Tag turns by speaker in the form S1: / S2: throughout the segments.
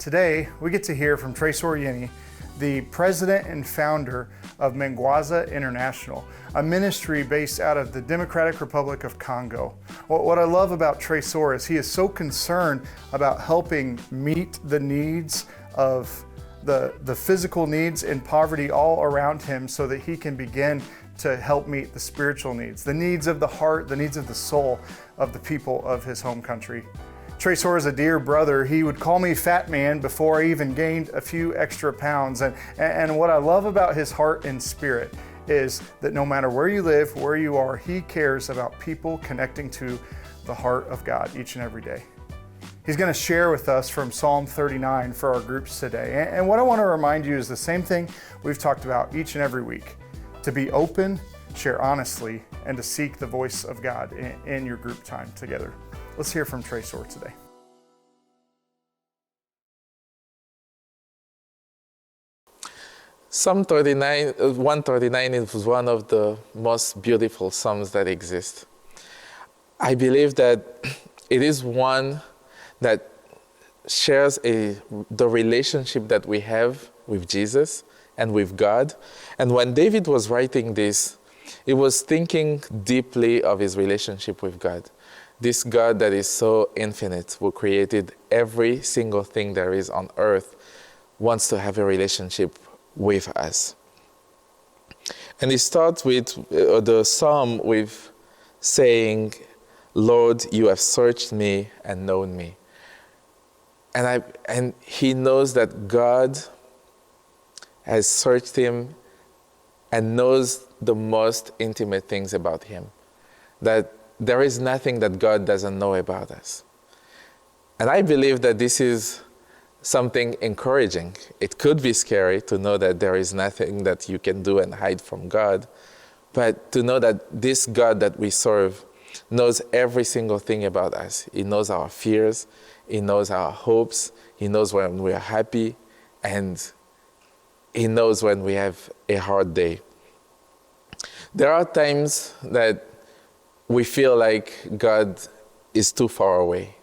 S1: Today, we get to hear from Tresor Yenyi, the president and founder of Mwangaza International, a ministry based out of the Democratic Republic of Congo. What I love about Tresor is he is so concerned about helping meet the needs of the physical needs and poverty all around him so that he can begin to help meet the spiritual needs, the needs of the heart, the needs of the soul of the people of his home country. Tresor is a dear brother. He would call me fat man before I even gained a few extra pounds. And what I love about his heart and spirit is that no matter where you live, where you are, he cares about people connecting to the heart of God each and every day. He's going to share with us from Psalm 39 for our groups today. And what I want to remind you is the same thing we've talked about each and every week: to be open, share honestly, and to seek the voice of God in your group time together. Let's hear from Tresor today.
S2: Psalm 139 is one of the most beautiful psalms that exist. I believe that it is one that shares the relationship that we have with Jesus and with God. And when David was writing this, he was thinking deeply of his relationship with God. This God that is so infinite, who created every single thing there is on earth, wants to have a relationship with us. And he starts with the psalm with saying, "Lord, you have searched me and known me." And he knows that God has searched him and knows the most intimate things about him, that there is nothing that God doesn't know about us. And I believe that this is something encouraging. It could be scary to know that there is nothing that you can do and hide from God, but to know that this God that we serve knows every single thing about us. He knows our fears, he knows our hopes, he knows when we are happy, and he knows when we have a hard day. There are times that we feel like God is too far away.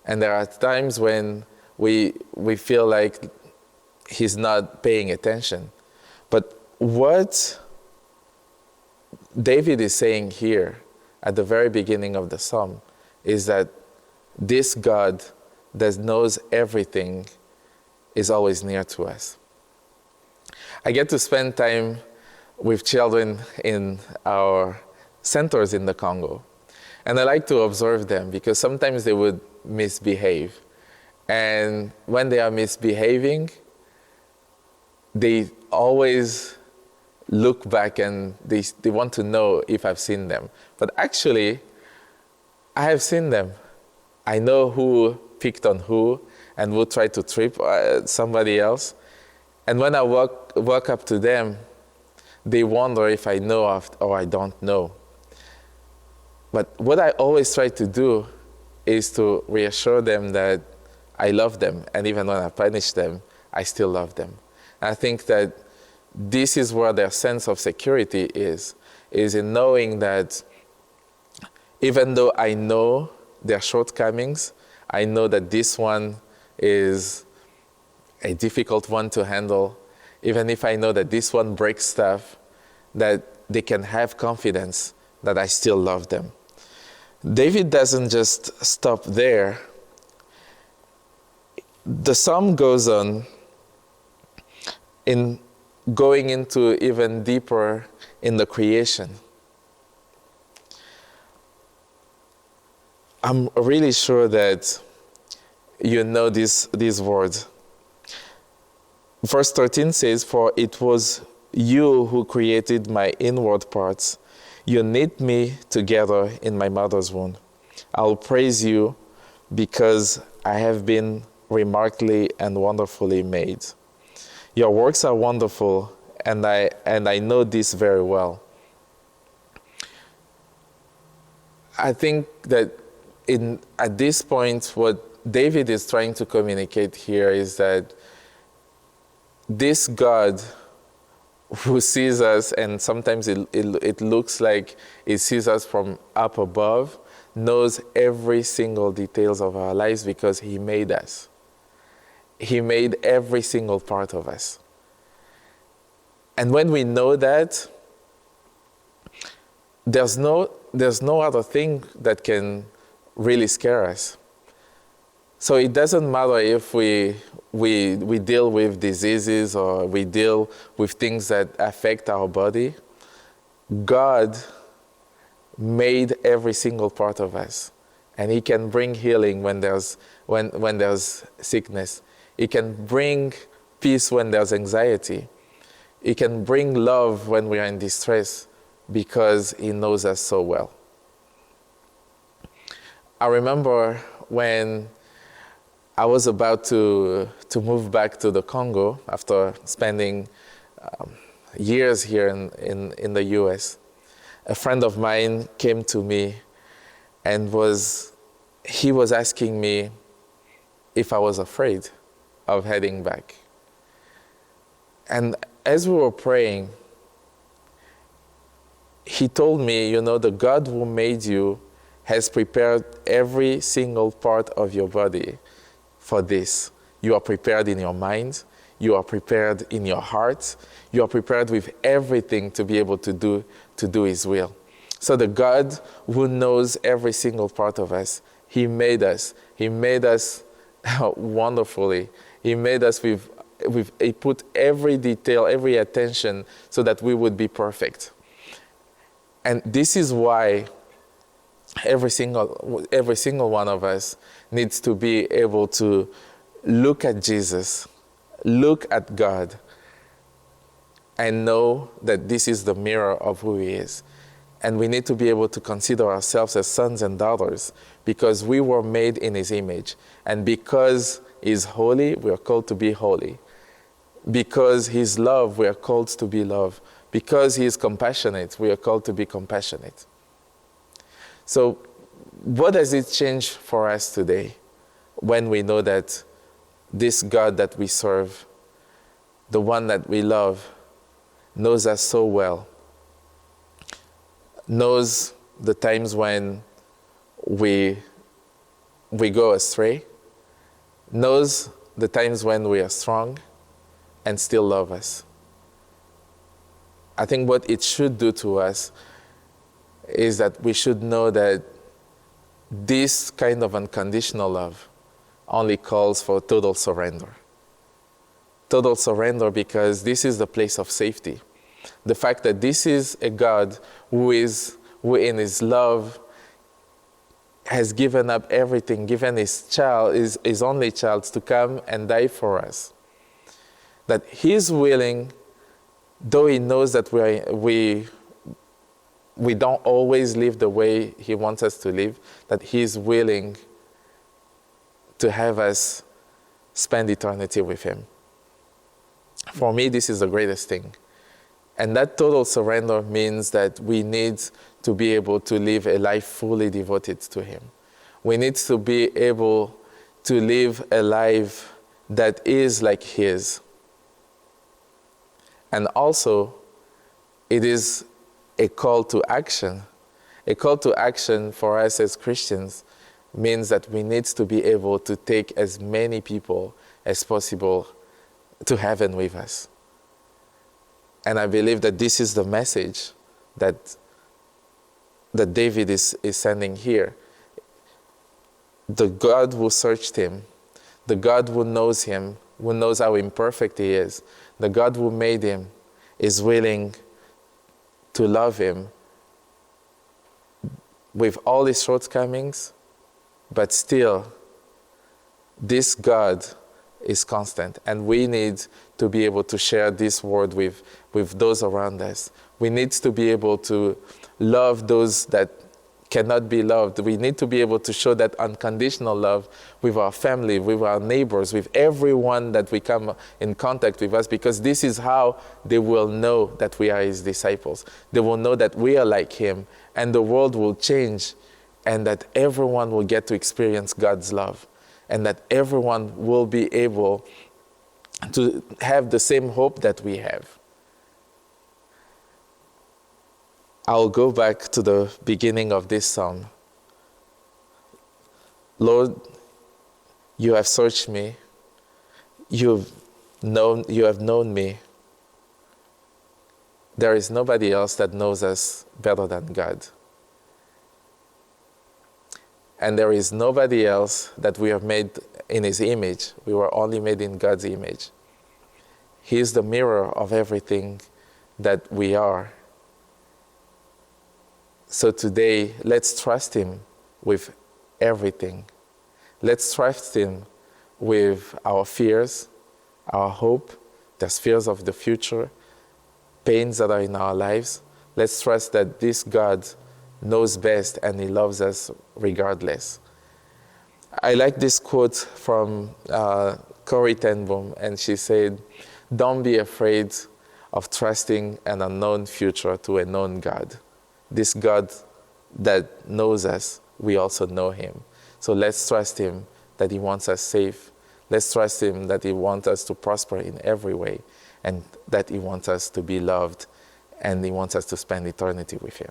S2: And there are times when we feel like he's not paying attention. But what David is saying here at the very beginning of the psalm is that this God that knows everything is always near to us. I get to spend time with children in our centers in the Congo. And I like to observe them because sometimes they would misbehave. And when they are misbehaving, they always look back and they want to know if I've seen them. But actually, I have seen them. I know who picked on who and who tried to trip somebody else. And when I walk up to them, they wonder if I know or I don't know. But what I always try to do is to reassure them that I love them, and even when I punish them, I still love them. And I think that this is where their sense of security is in knowing that even though I know their shortcomings, I know that this one is a difficult one to handle, even if I know that this one breaks stuff, that they can have confidence that I still love them. David doesn't just stop there. The psalm goes on in going into even deeper in the creation. I'm really sure that you know these words. Verse 13 says, "For it was you who created my inward parts. You knit me together in my mother's womb. I'll praise you because I have been remarkably and wonderfully made. Your works are wonderful, and I know this very well." I think that at this point, what David is trying to communicate here is that this God who sees us, and sometimes it looks like he sees us from up above, knows every single details of our lives because he made us. He made every single part of us. And when we know that, there's no other thing that can really scare us. So it doesn't matter if we deal with diseases or we deal with things that affect our body. God made every single part of us. And He can bring healing when there's sickness. He can bring peace when there's anxiety. He can bring love when we are in distress because He knows us so well. I remember when I was about to move back to the Congo after spending years here in the US. A friend of mine came to me and he was asking me if I was afraid of heading back. And as we were praying, he told me, the God who made you has prepared every single part of your body for this. You are prepared in your mind, you are prepared in your heart, you are prepared with everything to be able to do His will. So the God who knows every single part of us, He made us wonderfully. He made us He put every detail, every attention so that we would be perfect. And this is why every single one of us needs to be able to look at Jesus, look at God, and know that this is the mirror of who He is. And we need to be able to consider ourselves as sons and daughters because we were made in His image. And because He's holy, we are called to be holy. Because He's love, we are called to be love. Because He is compassionate, we are called to be compassionate. So what does it change for us today when we know that this God that we serve, the one that we love, knows us so well, knows the times when we go astray, knows the times when we are strong, and still love us? I think what it should do to us is that we should know that this kind of unconditional love only calls for total surrender. Total surrender because this is the place of safety. The fact that this is a God who in His love has given up everything, given His only child to come and die for us. That He's willing, though He knows that we don't always live the way He wants us to live, that He's willing to have us spend eternity with Him. For me, this is the greatest thing. And that total surrender means that we need to be able to live a life fully devoted to Him. We need to be able to live a life that is like His. And also, it is a call to action. A call to action for us as Christians means that we need to be able to take as many people as possible to heaven with us. And I believe that this is the message that David is sending here. The God who searched him, the God who knows him, who knows how imperfect he is, the God who made him is willing to love him with all his shortcomings, but still, this God is constant, and we need to be able to share this word with those around us. We need to be able to love those that cannot be loved. We need to be able to show that unconditional love with our family, with our neighbors, with everyone that we come in contact with us, because this is how they will know that we are His disciples. They will know that we are like Him, and the world will change, and that everyone will get to experience God's love, and that everyone will be able to have the same hope that we have. I'll go back to the beginning of this psalm. Lord, you have searched me. you have known me. There is nobody else that knows us better than God. And there is nobody else that we have made in his image. We were only made in God's image. He is the mirror of everything that we are. So today, let's trust him with everything. Let's trust him with our fears, our hope, the fears of the future, pains that are in our lives. Let's trust that this God knows best and he loves us regardless. I like this quote from Corrie ten Boom, and she said, "Don't be afraid of trusting an unknown future to a known God." This God that knows us, we also know him. So let's trust him that he wants us safe. Let's trust him that he wants us to prosper in every way, and that he wants us to be loved, and he wants us to spend eternity with him.